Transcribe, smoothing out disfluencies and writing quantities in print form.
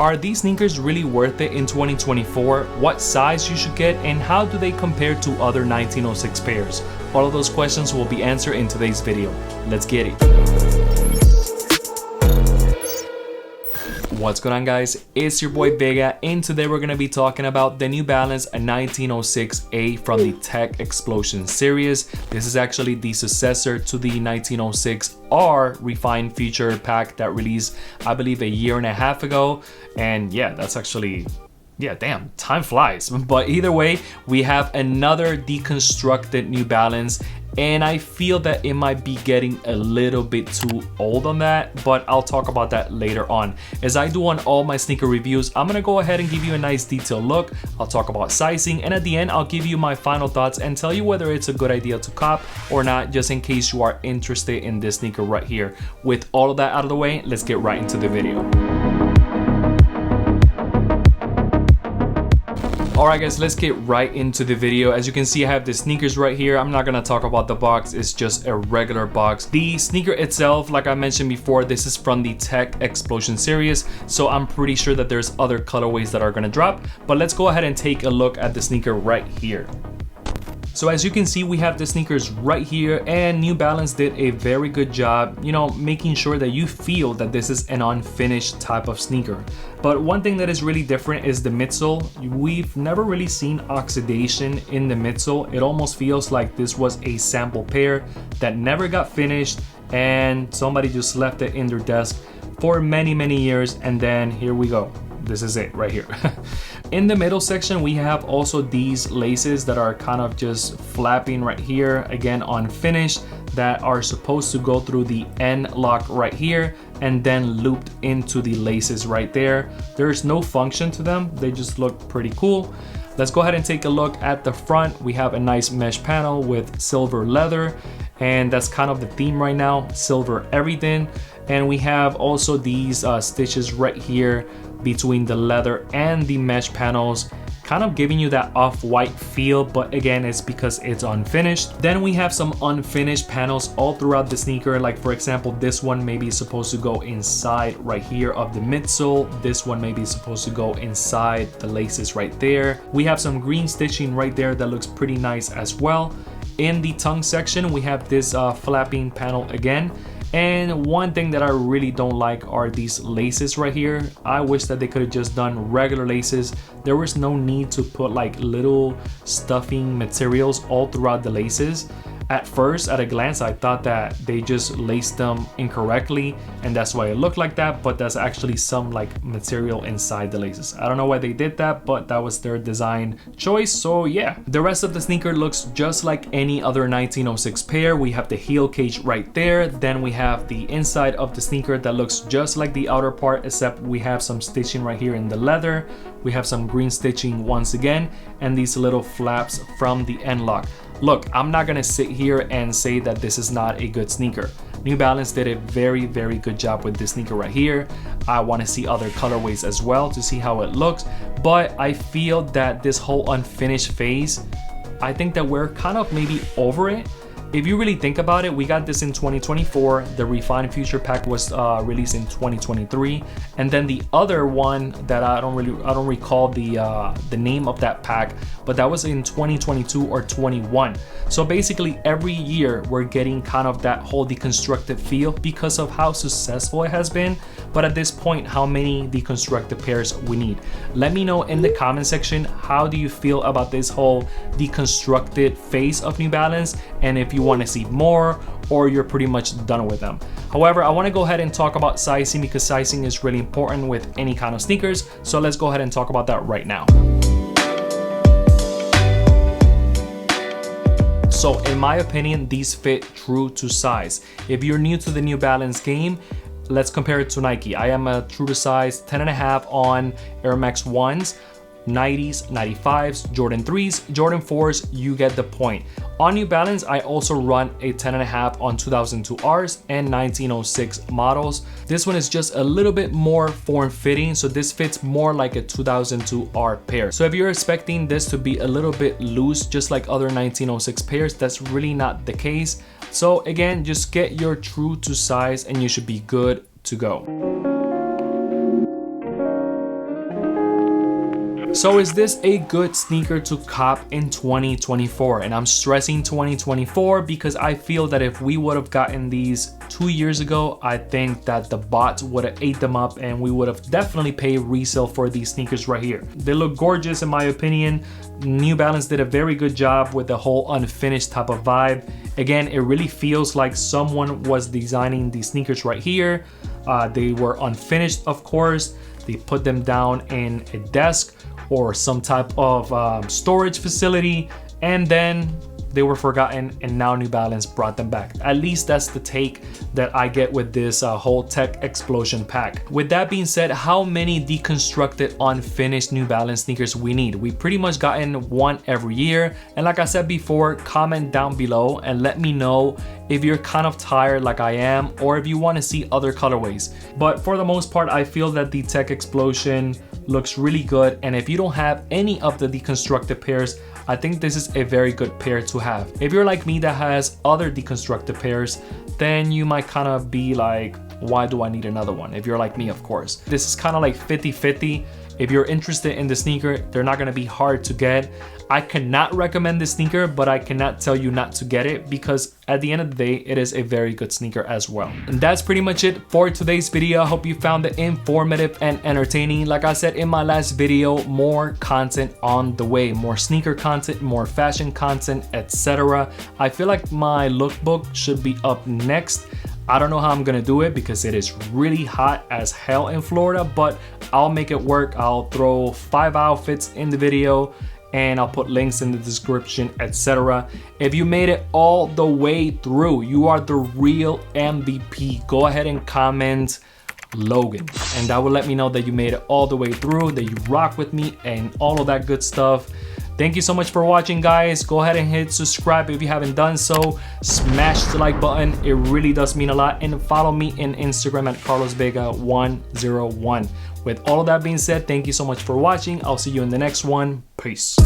Are these sneakers really worth it in 2024? What size you should get, and how do they compare to other 1906 pairs? All of those questions will be answered in today's video. Let's get it. What's going on, guys? It's your boy Vega, and today we're going to be talking about the New Balance 1906A from the Tech Explosion series. This is actually the successor to the 1906R Refined Future pack that released, I believe, a year and a half ago. And yeah, that's actually... yeah, damn, time flies. But either way, we have another deconstructed New Balance, and I feel that it might be getting a little bit too old on that, but I'll talk about that later on. As I do on all my sneaker reviews, I'm gonna go ahead and give you a nice detailed look. I'll talk about sizing, and at the end, I'll give you my final thoughts and tell you whether it's a good idea to cop or not, just in case you are interested in this sneaker right here. With all of that out of the way, let's get right into the video. Alright guys, let's get right into the video. As you can see, I have the sneakers right here. I'm not gonna talk about the box, it's just a regular box. The sneaker itself, like I mentioned before, this is from the Tech Explosion series, so I'm pretty sure that there's other colorways that are gonna drop, but let's go ahead and take a look at the sneaker right here. So as you can see, we have the sneakers right here, and New Balance did a very good job, you know, making sure that you feel that this is an unfinished type of sneaker. But one thing that is really different is the midsole. We've never really seen oxidation in the midsole. It almost feels like this was a sample pair that never got finished and somebody just left it in their desk for many years, and then here we go. This is it right here. In the middle section, we have also these laces that are kind of just flapping right here, again unfinished, that are supposed to go through the end lock right here and then looped into the laces right there. There's no function to them, they just look pretty cool. Let's go ahead and take a look at the front. We have a nice mesh panel with silver leather, and that's kind of the theme right now, silver everything. And we have also these stitches right here between the leather and the mesh panels, kind of giving you that off-white feel, but again, it's because it's unfinished. Then we have some unfinished panels all throughout the sneaker, like for example, this one maybe is supposed to go inside right here of the midsole. This one maybe is supposed to go inside the laces right there. We have some green stitching right there that looks pretty nice as well. In the tongue section, we have this flapping panel again. And one thing that I really don't like are these laces right here. I wish that they could have just done regular laces. There was no need to put like little stuffing materials all throughout the laces. At first, at a glance, I thought that they just laced them incorrectly, and that's why it looked like that, but that's actually some like material inside the laces. I don't know why they did that, but that was their design choice, so yeah. The rest of the sneaker looks just like any other 1906 pair. We have the heel cage right there, then we have the inside of the sneaker that looks just like the outer part, except we have some stitching right here in the leather. We have some green stitching once again, and these little flaps from the end lock. Look, I'm not gonna sit here and say that this is not a good sneaker. New Balance did a very good job with this sneaker right here. I wanna see other colorways as well to see how it looks, but I feel that this whole unfinished phase, I think that we're kind of maybe over it. If you really think about it, we got this in 2024. The Refined Future pack was released in 2023, and then the other one that I don't recall the name of that pack, but that was in 2022 or 21. So basically every year we're getting kind of that whole deconstructed feel because of how successful it has been. But at this point, how many deconstructed pairs we need? Let me know in the comment section, how do you feel about this whole deconstructed phase of New Balance, and if you want to see more or you're pretty much done with them. However, I want to go ahead and talk about sizing, because sizing is really important with any kind of sneakers. So let's go ahead and talk about that right now. So in my opinion, these fit true to size. If you're new to the New Balance game, let's compare it to Nike. I am a true to size 10.5 on Air Max 1s, 90s, 95s, Jordan 3s, Jordan 4s, you get the point. On New Balance, I also run a 10.5 on 2002Rs and 1906 models. This one is just a little bit more form-fitting, so this fits more like a 2002R pair. So if you're expecting this to be a little bit loose, just like other 1906 pairs, that's really not the case. So again, just get your true to size and you should be good to go. So is this a good sneaker to cop in 2024? And I'm stressing 2024 because I feel that if we would have gotten these 2 years ago, I think that the bots would have ate them up and we would have definitely paid resale for these sneakers right here. They look gorgeous in my opinion. New Balance did a very good job with the whole unfinished type of vibe. Again, it really feels like someone was designing these sneakers right here. They were unfinished, of course. They put them down in a desk or some type of storage facility, and then they were forgotten, and now New Balance brought them back. At least that's the take that I get with this whole tech explosion pack. With that being said, how many deconstructed unfinished New Balance sneakers we need? We pretty much gotten one every year, and like I said before, comment down below and let me know if you're kind of tired like I am, or if you want to see other colorways. But for the most part, I feel that the tech explosion looks really good, and if you don't have any of the deconstructed pairs, I think this is a very good pair to have. If you're like me that has other deconstructed pairs, then you might kind of be like, why do I need another one? If you're like me, of course. This is kind of like 50-50. If you're interested in the sneaker, they're not gonna be hard to get. I cannot recommend this sneaker, but I cannot tell you not to get it because at the end of the day, it is a very good sneaker as well. And that's pretty much it for today's video. I hope you found it informative and entertaining. Like I said in my last video, more content on the way, more sneaker content, more fashion content, etc. I feel like my lookbook should be up next. I don't know how I'm gonna do it because it is really hot as hell in Florida, but I'll make it work. I'll throw 5 outfits in the video and I'll put links in the description, etc. If you made it all the way through, you are the real MVP. Go ahead and comment Logan, and that will let me know that you made it all the way through, that you rock with me and all of that good stuff. Thank you so much for watching, guys. Go ahead and hit subscribe if you haven't done so. Smash the like button. It really does mean a lot. And follow me in Instagram at CarlosVega101. With all of that being said, thank you so much for watching. I'll see you in the next one. Peace.